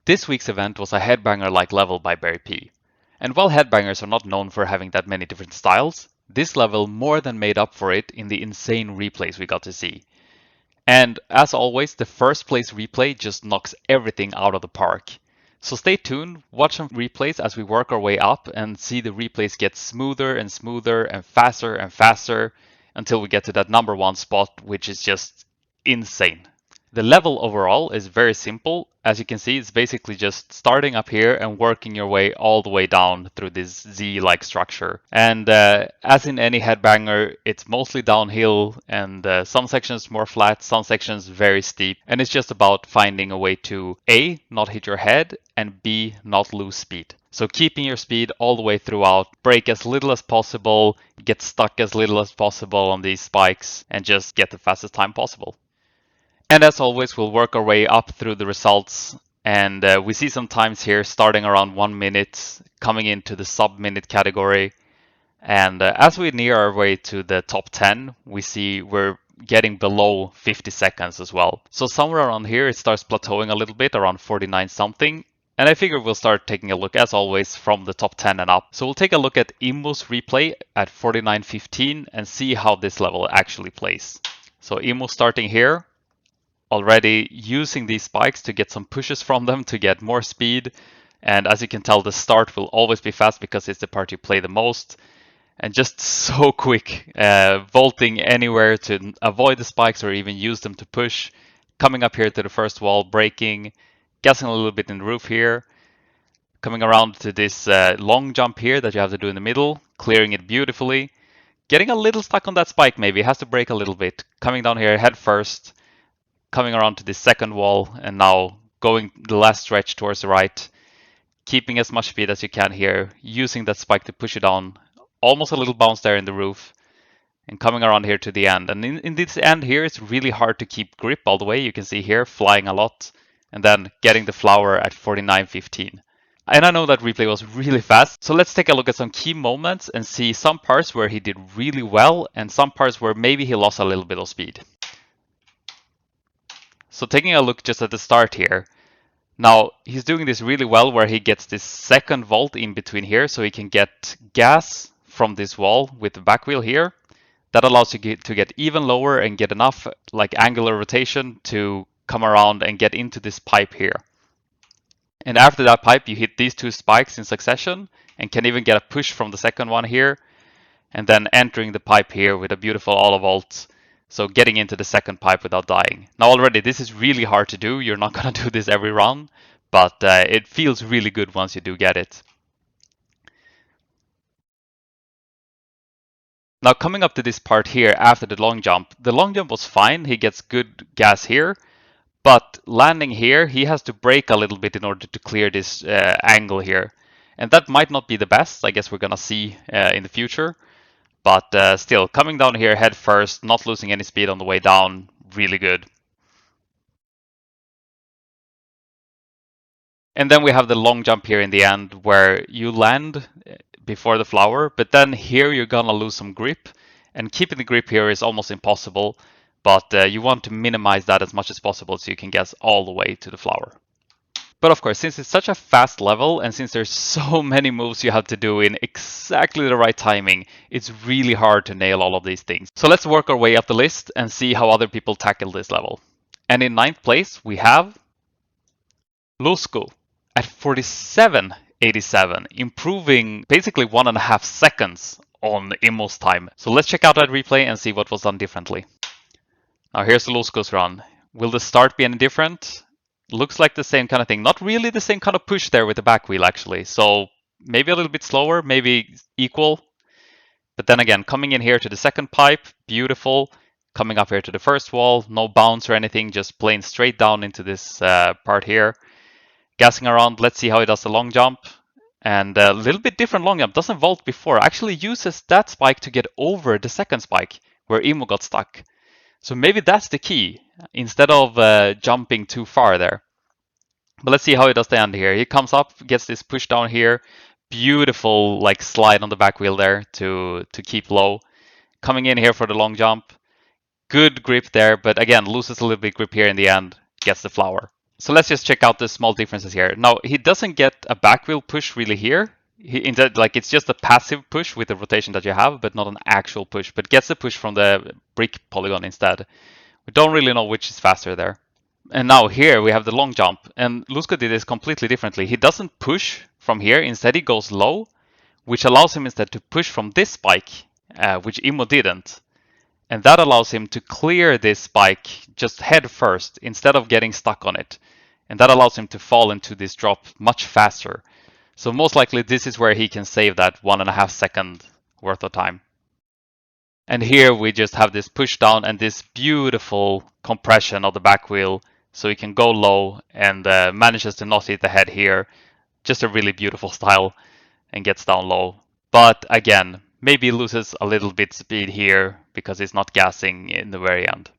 This week's event was a headbanger-like level by barryp. And while headbangers are not known for having that many different styles, this level more than made up for it in the insane replays we got to see. And as always, the first place replay just knocks everything out of the park. So stay tuned, watch some replays as we work our way up and see the replays get smoother and smoother and faster until we get to that number 1 spot, which is just insane. The level overall is very simple. As you can see, it's basically just starting up here and working your way all the way down through this Z-like structure. And as in any headbanger, it's mostly downhill and some sections more flat, some sections very steep. And it's just about finding a way to A, not hit your head, and B, not lose speed. So keeping your speed all the way throughout, brake as little as possible, get stuck as little as possible on these spikes, and just get the fastest time possible. And as always, we'll work our way up through the results. And we see some times here starting around 1 minute, coming into the sub-minute category. And as we near our way to the top 10, we see we're getting below 50 seconds as well. So somewhere around here, it starts plateauing a little bit, around 49 something. And I figure we'll start taking a look, as always, from the top 10 and up. So we'll take a look at Immo's replay at 49.15 and see how this level actually plays. So Immo starting here, already using these spikes to get some pushes from them to get more speed. And as you can tell, the start will always be fast because it's the part you play the most. And just so quick, vaulting anywhere to avoid the spikes or even use them to push. Coming up here to the first wall, braking, guessing a little bit in the roof here. Coming around to this long jump here that you have to do in the middle, clearing it beautifully. Getting a little stuck on that spike maybe, has to brake a little bit. Coming down here head first. Coming around to this second wall and now going the last stretch towards the right, keeping as much speed as you can here, using that spike to push it down, almost a little bounce there in the roof, and coming around here to the end. And in this end here, it's really hard to keep grip all the way. You can see here, flying a lot, and then getting the flower at 49.15. And I know that replay was really fast, so let's take a look at some key moments and see some parts where he did really well and some parts where maybe he lost a little bit of speed. So taking a look just at the start here. Now he's doing this really well where he gets this second vault in between here so he can get gas from this wall with the back wheel here. That allows you to get even lower and get enough like angular rotation to come around and get into this pipe here. And after that pipe you hit these 2 spikes in succession and can even get a push from the second one here. And then entering the pipe here with a beautiful auto vault. So getting into the second pipe without dying. Now already this is really hard to do. You're not going to do this every round, but it feels really good once you do get it. Now coming up to this part here after the long jump was fine. He gets good gas here, but landing here, he has to brake a little bit in order to clear this angle here. And that might not be the best. I guess we're going to see in the future. But still, coming down here head first, not losing any speed on the way down, really good. And then we have the long jump here in the end where you land before the flower, but then here you're gonna lose some grip. And keeping the grip here is almost impossible, but you want to minimize that as much as possible so you can get all the way to the flower. But of course, since it's such a fast level and since there's so many moves you have to do in exactly the right timing, it's really hard to nail all of these things. So let's work our way up the list and see how other people tackle this level. And in 9th place, we have Lusko at 47.87, improving basically 1.5 seconds on Immo's time. So let's check out that replay and see what was done differently. Now here's Lusko's run. Will the start be any different? Looks like the same kind of thing. Not really the same kind of push there with the back wheel actually. So maybe a little bit slower, maybe equal. But then again, coming in here to the second pipe, beautiful. Coming up here to the first wall, no bounce or anything, just plain straight down into this part here. Gassing around, let's see how he does the long jump. And a little bit different long jump, doesn't vault before, actually uses that spike to get over the second spike where Immo got stuck. So maybe that's the key, instead of jumping too far there. But let's see how he does the end here. He comes up, gets this push down here. Beautiful like slide on the back wheel there to keep low. Coming in here for the long jump. Good grip there, but again, loses a little bit grip here in the end. Gets the flower. So let's just check out the small differences here. Now, he doesn't get a back wheel push really here. Instead, like it's just a passive push with the rotation that you have, but not an actual push, but gets the push from the brick polygon instead. We don't really know which is faster there. And now here we have the long jump, and Luzco did this completely differently. He doesn't push from here, instead he goes low, which allows him instead to push from this spike, which Immo didn't. And that allows him to clear this spike just head first instead of getting stuck on it. And that allows him to fall into this drop much faster. So most likely this is where he can save that 1.5 second worth of time. And here we just have this push down and this beautiful compression of the back wheel. So he can go low and manages to not hit the head here. Just a really beautiful style and gets down low. But again, maybe loses a little bit speed here because he's not gassing in the very end.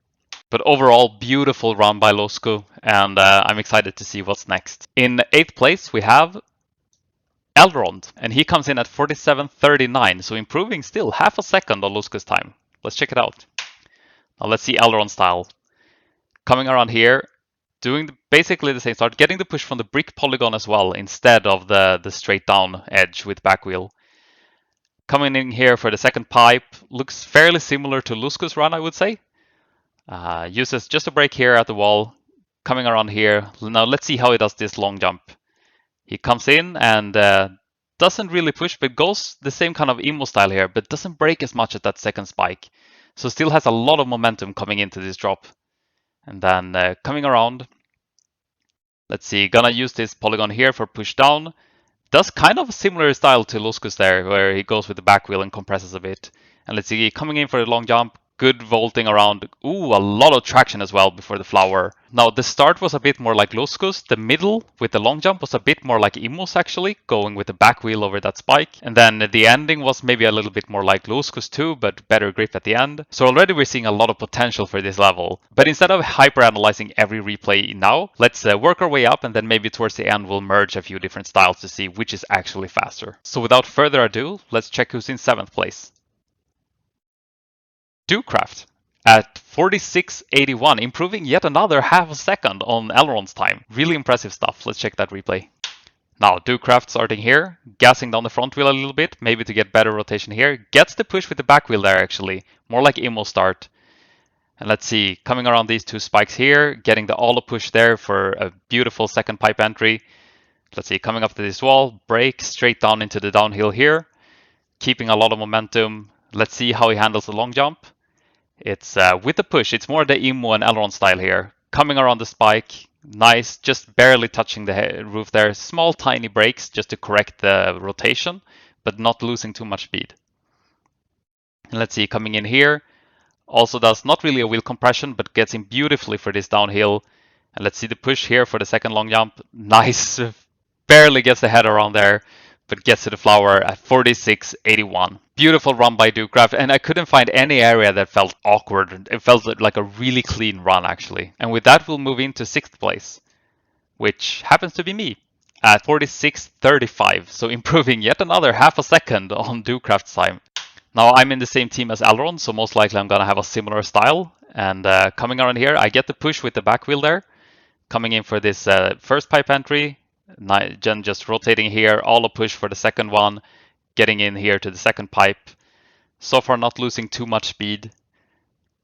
But overall, beautiful run by Luzco, and I'm excited to see what's next. In 8th place, we have Elrond, and he comes in at 47.39, so improving still half a second on Luzco's time. Let's check it out. Now let's see Elrond style. Coming around here, doing basically the same start, getting the push from the brick polygon as well, instead of the straight down edge with back wheel. Coming in here for the second pipe, looks fairly similar to Luzco's run, I would say. Uses just a break here at the wall, coming around here. Now let's see how he does this long jump. He comes in and doesn't really push, but goes the same kind of Immo style here, but doesn't break as much at that second spike. So still has a lot of momentum coming into this drop. And then coming around, let's see, gonna use this polygon here for push down. Does kind of a similar style to Luzco's there, where he goes with the back wheel and compresses a bit. And let's see, coming in for the long jump, good vaulting around. Ooh, a lot of traction as well before the flower. Now, the start was a bit more like Luzco's. The middle with the long jump was a bit more like Immo's actually, going with the back wheel over that spike. And then the ending was maybe a little bit more like Luzco's too, but better grip at the end. So already we're seeing a lot of potential for this level. But instead of hyper-analyzing every replay now, let's work our way up, and then maybe towards the end we'll merge a few different styles to see which is actually faster. So without further ado, let's check who's in 7th place. Docraft at 46.81, improving yet another half a second on Elrond's time. Really impressive stuff. Let's check that replay. Now, Docraft starting here, gassing down the front wheel a little bit, maybe to get better rotation here. Gets the push with the back wheel there actually, more like Immo start. And let's see, coming around these two spikes here, getting the Olo push there for a beautiful second pipe entry. Let's see, coming up to this wall, break straight down into the downhill here, keeping a lot of momentum. Let's see how he handles the long jump. It's with the push, it's more the Immo and Elrond style here. Coming around the spike, nice, just barely touching the roof there. Small tiny breaks just to correct the rotation, but not losing too much speed. And let's see, coming in here, also does not really a wheel compression, but gets in beautifully for this downhill. And let's see the push here for the second long jump. Nice, barely gets the head around there, but gets to the flower at 46.81. Beautiful run by Docraft, and I couldn't find any area that felt awkward. It felt like a really clean run, actually. And with that, we'll move into 6th place, which happens to be me at 46.35, so improving yet another half a second on Docraft's time. Now, I'm in the same team as Elrond, so most likely I'm gonna have a similar style. And coming around here, I get the push with the back wheel there. Coming in for this first pipe entry, Bjenn just rotating here, all a push for the second one, getting in here to the second pipe. So far not losing too much speed.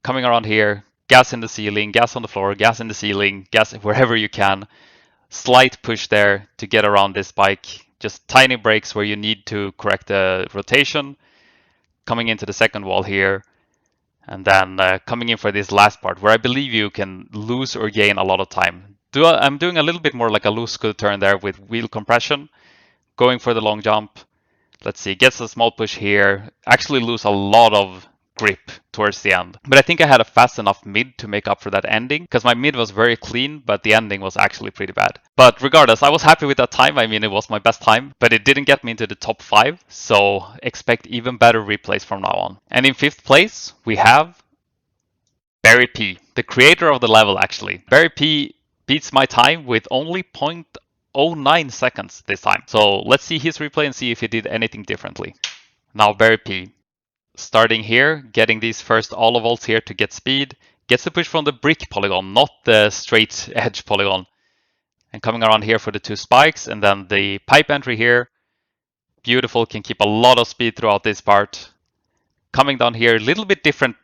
Coming around here, gas in the ceiling, gas on the floor, gas in the ceiling, gas wherever you can. Slight push there to get around this spike. Just tiny breaks where you need to correct the rotation. Coming into the second wall here. And then coming in for this last part where I believe you can lose or gain a lot of time. I'm doing a little bit more like a Luzco turn there with wheel compression. Going for the long jump. Let's see, gets a small push here. Actually lose a lot of grip towards the end. But I think I had a fast enough mid to make up for that ending, because my mid was very clean, but the ending was actually pretty bad. But regardless, I was happy with that time. I mean, it was my best time, but it didn't get me into the top 5, so expect even better replays from now on. And in 5th place, we have barryp, the creator of the level actually. barryp beats my time with only 0.09 seconds this time. So let's see his replay and see if he did anything differently. Now barryp, starting here, getting these first Olo vaults here to get speed. Gets the push from the brick polygon, not the straight edge polygon. And coming around here for the 2 spikes, and then the pipe entry here. Beautiful, can keep a lot of speed throughout this part. Coming down here, a little bit different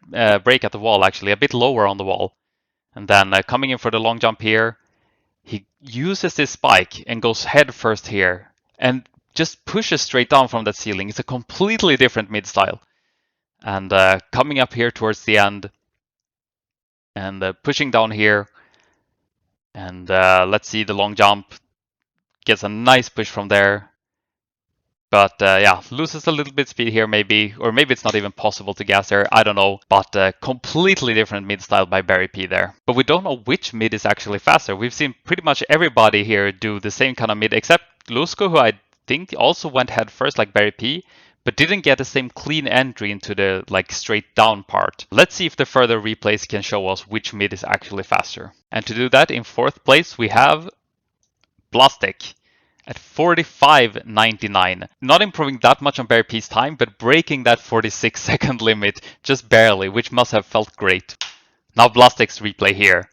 break at the wall actually, a bit lower on the wall. And then coming in for the long jump here, he uses this spike and goes head first here and just pushes straight down from that ceiling. It's a completely different mid style. And coming up here towards the end and pushing down here. And let's see the long jump. Gets a nice push from there. But yeah, loses a little bit speed here maybe, or maybe it's not even possible to gas there, I don't know. But completely different mid style by barryp there. But we don't know which mid is actually faster. We've seen pretty much everybody here do the same kind of mid, except Lusko, who I think also went head first like barryp, but didn't get the same clean entry into the like straight down part. Let's see if the further replays can show us which mid is actually faster. And to do that, in 4th place we have Blastex at 45.99. Not improving that much on barryp's time, but breaking that 46-second limit just barely, which must have felt great. Now Blastex replay here.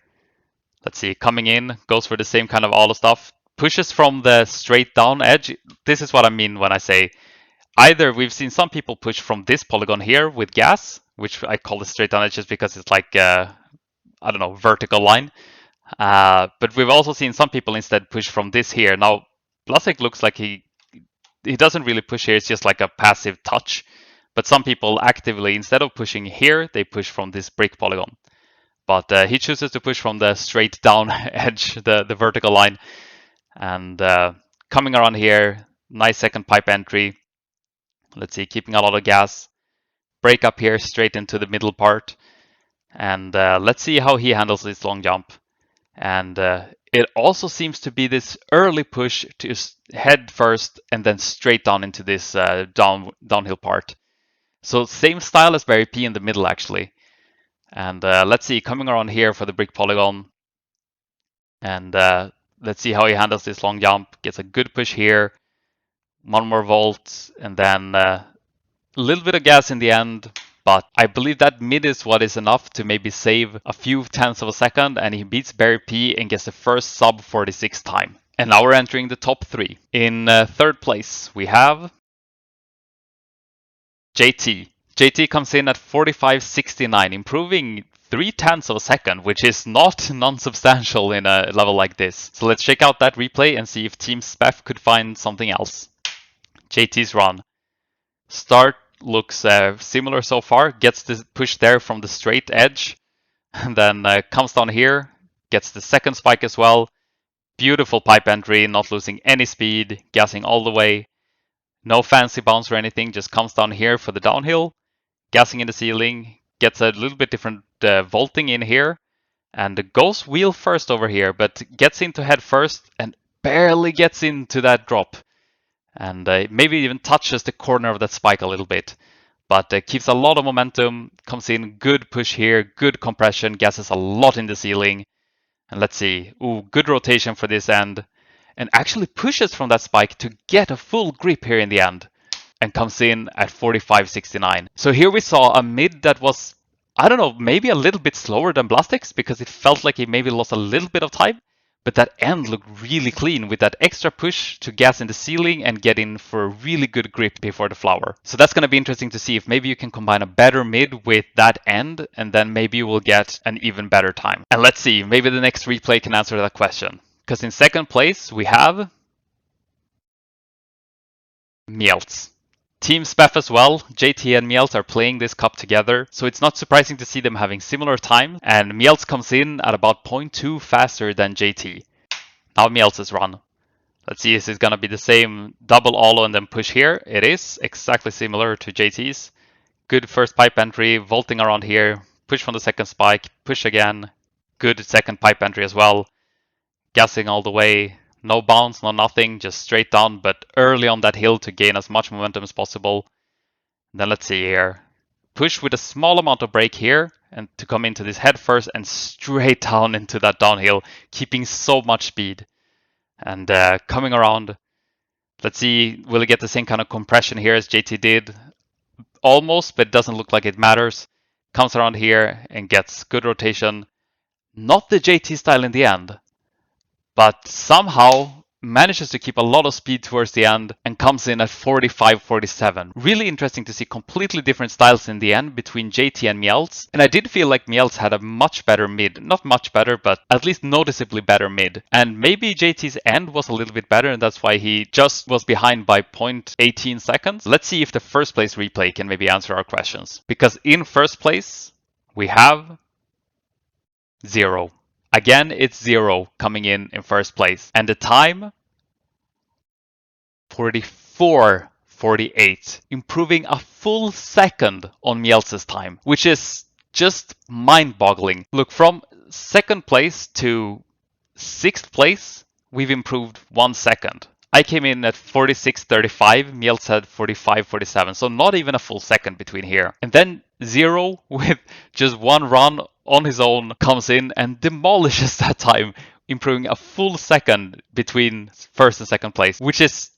Let's see, coming in, goes for the same kind of auto stuff, pushes from the straight down edge. This is what I mean when I say either we've seen some people push from this polygon here with gas, which I call the straight down edge just because it's like, I don't know, vertical line. But we've also seen some people instead push from this here. Now, Blastex looks like he doesn't really push here, it's just like a passive touch. But some people actively, instead of pushing here, they push from this brick polygon. But he chooses to push from the straight down edge, the vertical line. And coming around here, nice second pipe entry. Let's see, keeping a lot of gas. Break up here straight into the middle part. And let's see how he handles this long jump. And it also seems to be this early push to head first and then straight down into this downhill part. So same style as barryp in the middle actually. And let's see, coming around here for the brick polygon. And let's see how he handles this long jump. Gets a good push here. One more volt and then a little bit of gas in the end. But I believe that mid is what is enough to maybe save a few tenths of a second, and he beats barryp and gets the first sub 46 time. And now we're entering the top 3. In 3rd place, we have JT. JT comes in at 45.69, improving 3 tenths of a second, which is not non-substantial in a level like this. So let's check out that replay and see if Team Spef could find something else. JT's run. Start looks similar so far, gets the push there from the straight edge, and then comes down here, gets the second spike as well. Beautiful pipe entry, not losing any speed, gassing all the way. No fancy bounce or anything, just comes down here for the downhill, gassing in the ceiling, gets a little bit different vaulting in here, and goes wheel first over here, but gets into head first and barely gets into that drop. And maybe even touches the corner of that spike a little bit. But keeps a lot of momentum, comes in, good push here, good compression, gasses a lot in the ceiling. And let's see, ooh, good rotation for this end. And actually pushes from that spike to get a full grip here in the end. And comes in at 45.69. So here we saw a mid that was, I don't know, maybe a little bit slower than Blastex because it felt like he maybe lost a little bit of time. But that end looked really clean with that extra push to gas in the ceiling and get in for a really good grip before the flower. So that's going to be interesting to see if maybe you can combine a better mid with that end and then maybe you will get an even better time. And let's see, maybe the next replay can answer that question. Because in 2nd place we have Niels. Team Spef as well, JT and Niels are playing this cup together, so it's not surprising to see them having similar time, and Niels comes in at about 0.2 faster than JT. Now Niels' run. Let's see, is it gonna be the same double olo and then push here? It is, exactly similar to JT's. Good first pipe entry, vaulting around here, push from the second spike, push again. Good second pipe entry as well. Gassing all the way. No bounce, no nothing, just straight down, but early on that hill to gain as much momentum as possible. Then let's see here. Push with a small amount of brake here, and to come into this head first and straight down into that downhill, keeping so much speed. And coming around, let's see, will he get the same kind of compression here as JT did? Almost, but it doesn't look like it matters. Comes around here and gets good rotation. Not the JT style in the end. but somehow manages to keep a lot of speed towards the end and comes in at 45-47. Really interesting to see completely different styles in the end between JT and Niels. And I did feel like Niels had a much better mid. Not much better, but at least noticeably better mid. And maybe JT's end was a little bit better, and that's why he just was behind by 0.18 seconds. Let's see if the first place replay can maybe answer our questions. Because in first place, we have 0. Again, it's 0 coming in first place. And the time, 44:48, improving a full second on Niels' time, which is just mind-boggling. Look, from second place to sixth place, we've improved 1 second. I came in at 46:35, Niels had 45:47, so not even a full second between here. And then 0 with just one run on his own comes in and demolishes that time, improving a full second between first and second place, which is,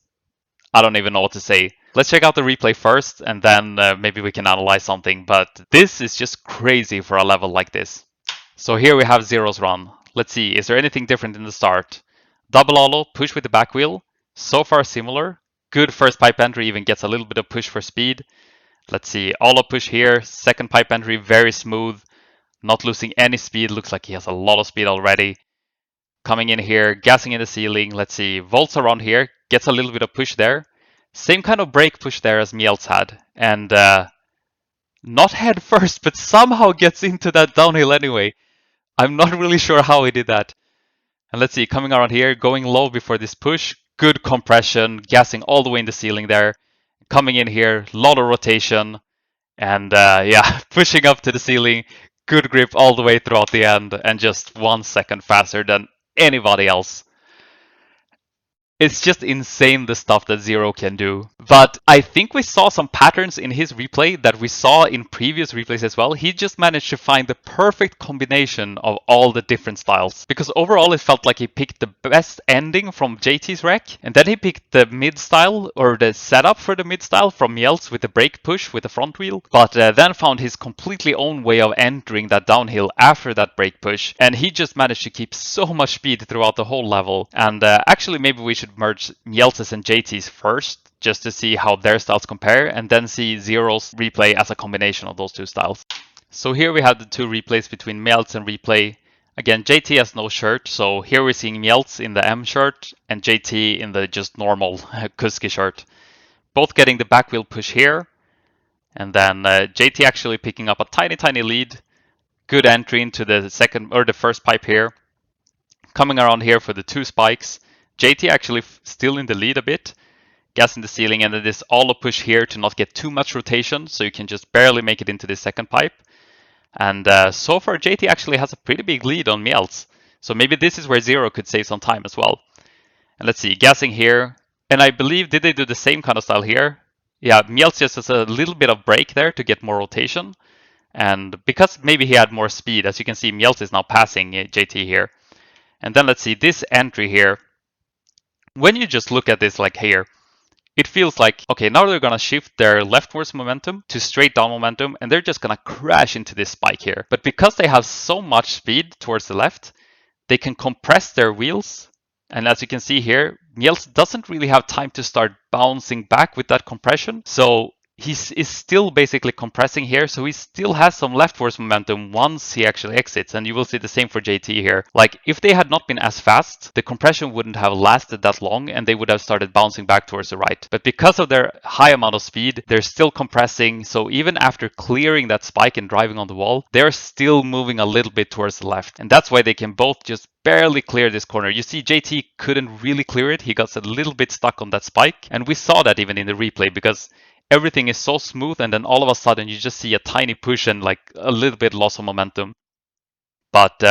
I don't even know what to say. Let's check out the replay first, and then maybe we can analyze something, but this is just crazy for a level like this. So here we have Zero's run. Let's see, is there anything different in the start? Double hollow, push with the back wheel. So far similar. Good first pipe entry, even gets a little bit of push for speed. Let's see, hollow push here. Second pipe entry, very smooth. Not losing any speed, looks like he has a lot of speed already. Coming in here, gassing in the ceiling. Let's see, volts around here, gets a little bit of push there. Same kind of brake push there as Niels had. And not head first, but somehow gets into that downhill anyway. I'm not really sure how he did that. And let's see, coming around here, going low before this push. Good compression, gassing all the way in the ceiling there. Coming in here, lot of rotation. And yeah, pushing up to the ceiling. Good grip all the way throughout the end, and just 1 second faster than anybody else. It's just insane the stuff that Zero can do. But I think we saw some patterns in his replay that we saw in previous replays as well. He just managed to find the perfect combination of all the different styles. Because overall it felt like he picked the best ending from JT's wreck. And then he picked the mid style, or the setup for the mid style from Niels with the brake push with the front wheel. But then found his completely own way of entering that downhill after that brake push. And he just managed to keep so much speed throughout the whole level. And actually maybe we should merge Niels' and JT's first, just to see how their styles compare, and then see Zero's replay as a combination of those two styles. So here we have the two replays between Niels and replay. Again, JT has no shirt, so here we're seeing Niels in the M shirt and JT in the just normal Kuski shirt. Both getting the back wheel push here, and then JT actually picking up a tiny lead. Good entry into the second or the first pipe here. Coming around here for the two spikes. JT actually still in the lead a bit, gas in the ceiling, and then this hollow push here to not get too much rotation, so you can just barely make it into this second pipe. And so far JT actually has a pretty big lead on Niels, so maybe this is where Zero could save some time as well. And let's see, gassing here, and I believe, did they do the same kind of style here? Yeah, Niels just has a little bit of brake there to get more rotation, and because maybe he had more speed, as you can see Niels is now passing JT here. And then let's see, this entry here, when you just look at this like here, it feels like, okay, now they're gonna shift their leftwards momentum to straight down momentum, and they're just gonna crash into this spike here. But because they have so much speed towards the left, they can compress their wheels. And as you can see here, Niels doesn't really have time to start bouncing back with that compression. So he is still basically compressing here, so he still has some leftwards momentum once he actually exits, and you will see the same for JT here. Like, if they had not been as fast, the compression wouldn't have lasted that long, and they would have started bouncing back towards the right. But because of their high amount of speed, they're still compressing, so even after clearing that spike and driving on the wall, they're still moving a little bit towards the left. And that's why they can both just barely clear this corner. You see JT couldn't really clear it, he got a little bit stuck on that spike, and we saw that even in the replay, because everything is so smooth, and then all of a sudden you just see a tiny push and like a little bit loss of momentum. But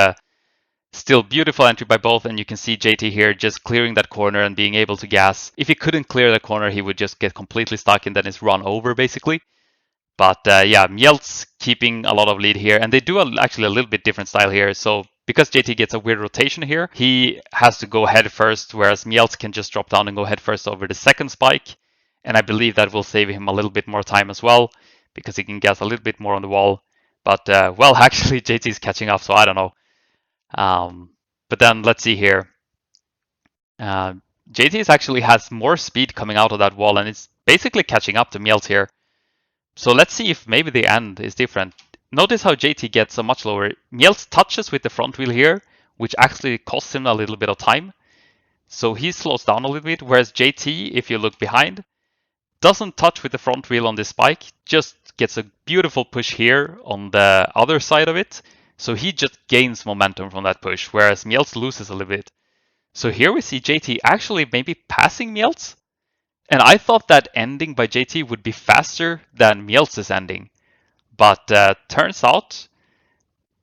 still beautiful entry by both, and you can see JT here just clearing that corner and being able to gas. If he couldn't clear the corner, he would just get completely stuck and then it's run over basically. But yeah, Niels keeping a lot of lead here, and they do actually a little bit different style here. So because JT gets a weird rotation here, he has to go head first, whereas Niels can just drop down and go head first over the second spike. And I believe that will save him a little bit more time as well, because he can gas a little bit more on the wall. But, well, actually, JT is catching up, so I don't know. But then let's see here. Uh, JT actually has more speed coming out of that wall, and it's basically catching up to Niels here. So let's see if maybe the end is different. Notice how JT gets a much lower. Niels touches with the front wheel here, which actually costs him a little bit of time. So he slows down a little bit, whereas JT, if you look behind, doesn't touch with the front wheel on this bike, just gets a beautiful push here on the other side of it. So he just gains momentum from that push, whereas Niels loses a little bit. So here we see JT actually maybe passing Niels. And I thought that ending by JT would be faster than Niels' ending. But turns out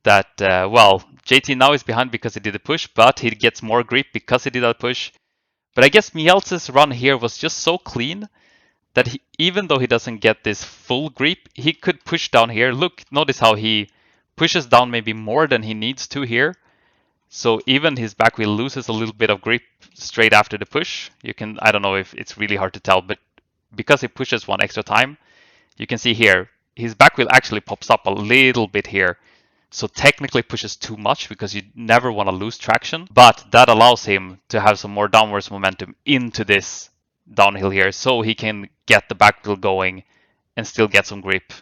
that, well, JT now is behind because he did a push, but he gets more grip because he did that push. But I guess Niels' run here was just so clean that even though he doesn't get this full grip, he could push down here. Look, notice how he pushes down maybe more than he needs to here. So even his back wheel loses a little bit of grip straight after the push. You can, I don't know if it's really hard to tell, but because he pushes one extra time, you can see here, his back wheel actually pops up a little bit here. So technically pushes too much because you never want to lose traction, but that allows him to have some more downwards momentum into this downhill here, so he can get the back wheel going and still get some grip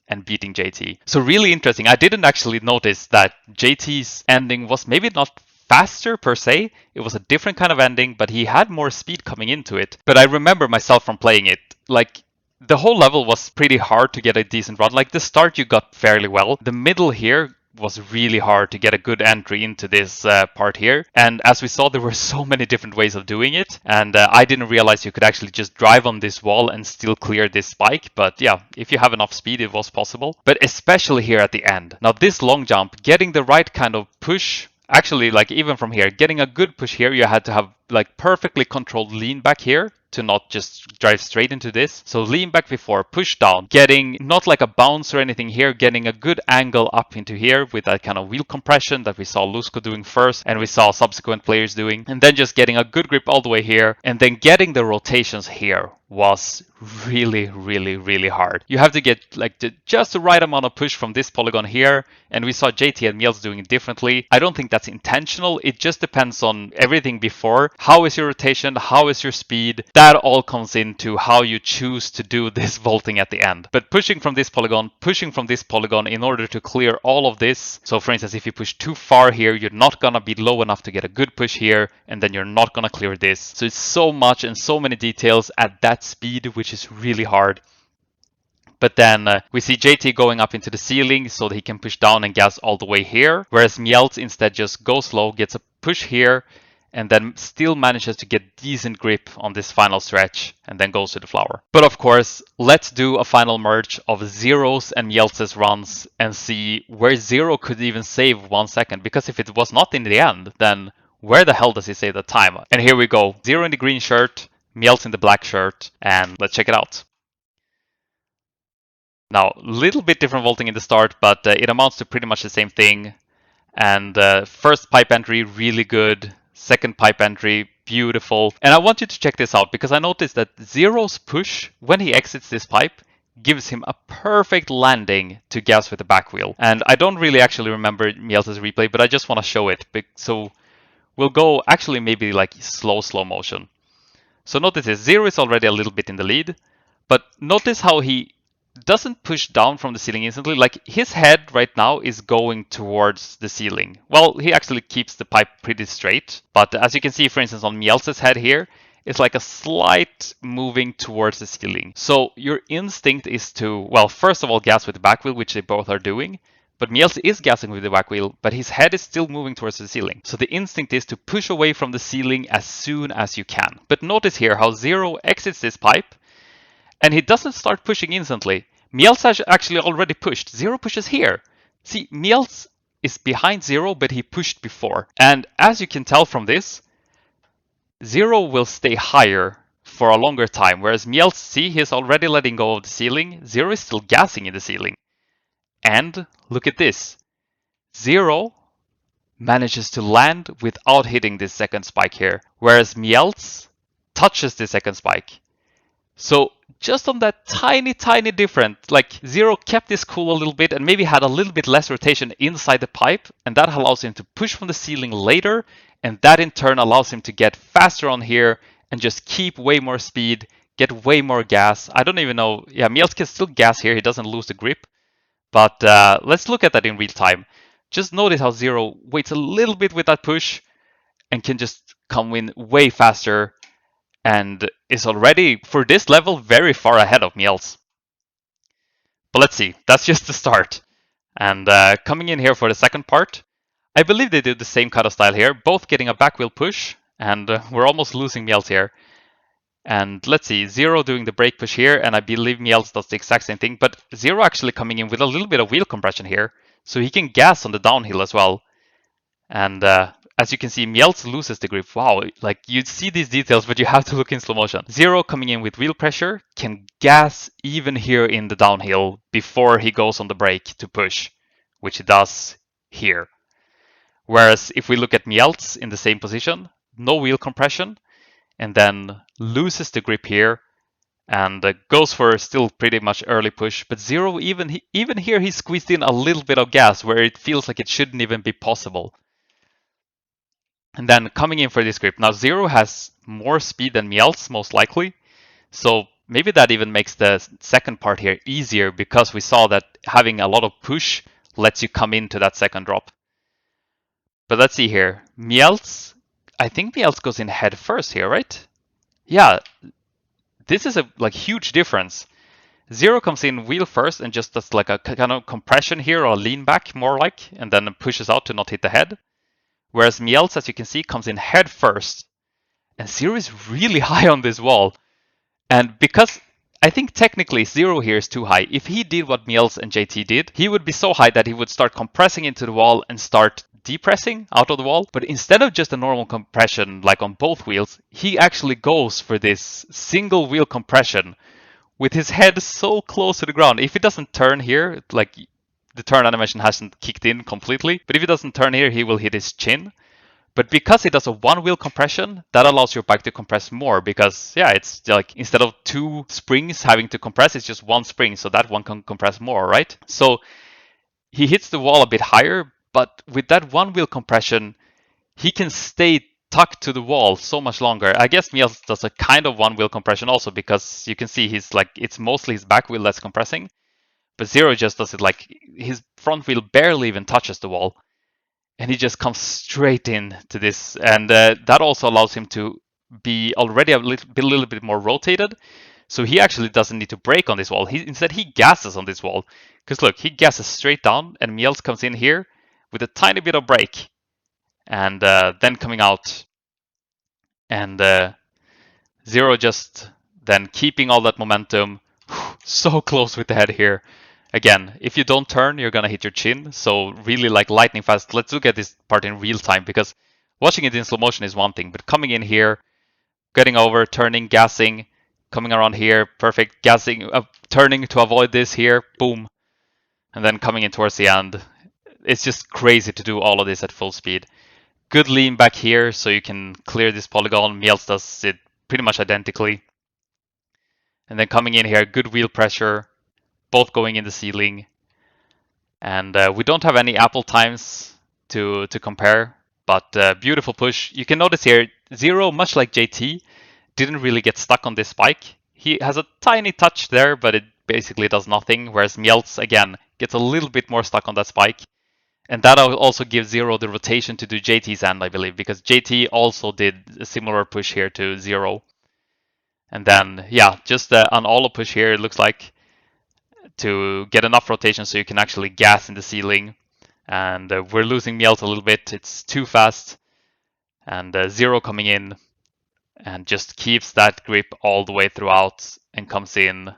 and beating JT. So really interesting. I didn't actually notice that JT's ending was maybe not faster per se. It was a different kind of ending, but he had more speed coming into it. But I remember myself from playing it, like the whole level was pretty hard to get a decent run. Like the start you got fairly well. The middle here was really hard to get a good entry into this part here. And as we saw, there were so many different ways of doing it. And I didn't realize you could actually just drive on this wall and still clear this spike. But yeah, if you have enough speed, it was possible. But especially here at the end. Now this long jump, getting the right kind of push. Actually, like even from here, getting a good push here, you had to have like perfectly controlled lean back here to not just drive straight into this. So lean back before, push down, getting not like a bounce or anything here, getting a good angle up into here with that kind of wheel compression that we saw Lusco doing first and we saw subsequent players doing. And then just getting a good grip all the way here and then getting the rotations here was really, really, really hard. You have to get like just the right amount of push from this polygon here. And we saw JT and Niels doing it differently. I don't think that's intentional. It just depends on everything before. How is your rotation? How is your speed? That all comes into how you choose to do this vaulting at the end. But pushing from this polygon in order to clear all of this. So for instance, if you push too far here, you're not gonna be low enough to get a good push here, and then you're not gonna clear this. So it's so much and so many details at that speed, which is really hard. But then we see JT going up into the ceiling so that he can push down and gas all the way here. Whereas Niels instead just goes slow, gets a push here, and then still manages to get decent grip on this final stretch and then goes to the flower. But of course, let's do a final merge of Zero's and Niels' runs and see where Zero could even save 1 second. Because if it was not in the end, then where the hell does he save the time? And here we go. Zero in the green shirt, Niels in the black shirt, and let's check it out. Now, a little bit different vaulting in the start, but it amounts to pretty much the same thing. And first pipe entry, really good. Second pipe entry, beautiful. And I want you to check this out because I noticed that Zero's push, when he exits this pipe, gives him a perfect landing to gas with the back wheel. And I don't really actually remember Niels' replay, but I just want to show it. So we'll go actually maybe like slow motion. So notice this, Zero is already a little bit in the lead, but notice how he doesn't push down from the ceiling instantly. Like his head right now is going towards the ceiling. Well, he actually keeps the pipe pretty straight, but as you can see, for instance, on Niels' head here, it's like a slight moving towards the ceiling. So your instinct is to, well, first of all, gas with the back wheel, which they both are doing. But Niels is gassing with the back wheel, but his head is still moving towards the ceiling. So the instinct is to push away from the ceiling as soon as you can. But notice here how Zero exits this pipe, and he doesn't start pushing instantly. Niels has actually already pushed. Zero pushes here. See, Niels is behind Zero, but he pushed before. And as you can tell from this, Zero will stay higher for a longer time, whereas Niels, see, he's already letting go of the ceiling. Zero is still gassing in the ceiling. And look at this. Zero manages to land without hitting this second spike here, whereas Niels touches the second spike. So just on that tiny difference. Like Zero kept his cool a little bit and maybe had a little bit less rotation inside the pipe, and that allows him to push from the ceiling later, and that in turn allows him to get faster on here and just keep way more speed, get way more gas. I don't even know. Yeah, Niels can still gas here. He doesn't lose the grip. But let's look at that in real time. Just notice how Zero waits a little bit with that push and can just come in way faster and is already, for this level, very far ahead of Niels. But let's see, that's just the start. And coming in here for the second part, I believe they did the same kind of style here, both getting a back wheel push, and we're almost losing Niels here. And let's see, Zero doing the brake push here, and I believe Niels does the exact same thing, but Zero actually coming in with a little bit of wheel compression here, so he can gas on the downhill as well. And as you can see, Niels loses the grip. Wow, like you see these details, but you have to look in slow motion. Zero coming in with wheel pressure can gas even here in the downhill before he goes on the brake to push, which he does here. Whereas if we look at Niels in the same position, no wheel compression, and then loses the grip here and goes for still pretty much early push. But Zero, even here, he squeezed in a little bit of gas where it feels like it shouldn't even be possible. And then coming in for this grip. Now Zero has more speed than Niels, most likely. So maybe that even makes the second part here easier, because we saw that having a lot of push lets you come into that second drop. But let's see here. Niels, I think Niels goes in head first here, right? Yeah, this is a huge difference. Zero comes in wheel first and just does like a kind of compression here, or a lean back more like, and then pushes out to not hit the head. Whereas Niels, as you can see, comes in head first. And Zero is really high on this wall. And because I think technically Zero here is too high. If he did what Niels and JT did, he would be so high that he would start compressing into the wall and start depressing out of the wall. But instead of just a normal compression like on both wheels, he actually goes for this single wheel compression with his head so close to the ground. If he doesn't turn here, like the turn animation hasn't kicked in completely, but if he doesn't turn here, he will hit his chin. But because he does a one wheel compression, that allows your bike to compress more, because yeah, it's like instead of two springs having to compress, it's just one spring, so that one can compress more, right? So he hits the wall a bit higher, but with that one wheel compression, he can stay tucked to the wall so much longer. I guess Niels does a kind of one wheel compression also, because you can see he's like, it's mostly his back wheel that's compressing. But Zero just does it like his front wheel barely even touches the wall. And he just comes straight in to this. And that also allows him to be already a little bit more rotated. So he actually doesn't need to brake on this wall. Instead, he gasses on this wall. Because look, he gasses straight down, and Niels comes in here with a tiny bit of brake. And then coming out. And Zero just then keeping all that momentum. So close with the head here. Again, if you don't turn, you're gonna hit your chin. So really like lightning fast. Let's look at this part in real time, because watching it in slow motion is one thing, but coming in here, getting over, turning, gassing, coming around here, perfect, gassing, turning to avoid this here, boom. And then coming in towards the end. It's just crazy to do all of this at full speed. Good lean back here, so you can clear this polygon. Niels does it pretty much identically. And then coming in here, good wheel pressure, both going in the ceiling. And we don't have any apple times to compare, but beautiful push. You can notice here, Zero, much like JT, didn't really get stuck on this spike. He has a tiny touch there, but it basically does nothing, whereas Niels, again, gets a little bit more stuck on that spike. And that also gives Zero the rotation to do JT's end, I believe, because JT also did a similar push here to Zero. And then, yeah, just an all push here, it looks like, to get enough rotation so you can actually gas in the ceiling. And we're losing Niels a little bit. It's too fast. And Zero coming in and just keeps that grip all the way throughout and comes in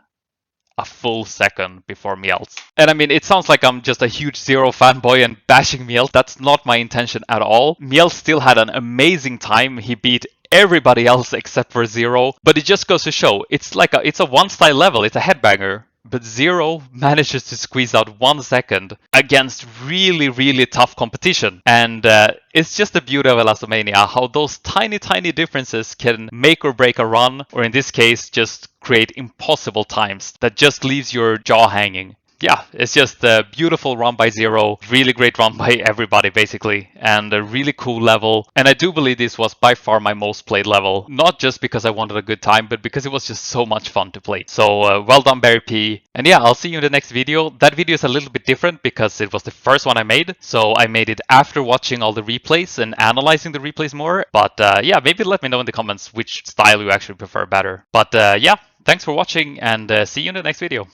a full second before Niels. And I mean, it sounds like I'm just a huge Zero fanboy and bashing Niels. That's not my intention at all. Niels still had an amazing time. He beat everybody else except for Zero. But it just goes to show, it's a one style level. It's a headbanger. but Zero manages to squeeze out 1 second against really, really tough competition. And it's just the beauty of Elastomania, how those tiny differences can make or break a run, or in this case, just create impossible times that just leaves your jaw hanging. Yeah, it's just a beautiful run by Zero, really great run by everybody basically, and a really cool level. And I do believe this was by far my most played level, not just because I wanted a good time, but because it was just so much fun to play. So well done, barryp. And yeah, I'll see you in the next video. That video is a little bit different because it was the first one I made, so I made it after watching all the replays and analyzing the replays more. But yeah, maybe let me know in the comments which style you actually prefer better. But yeah, thanks for watching, and see you in the next video.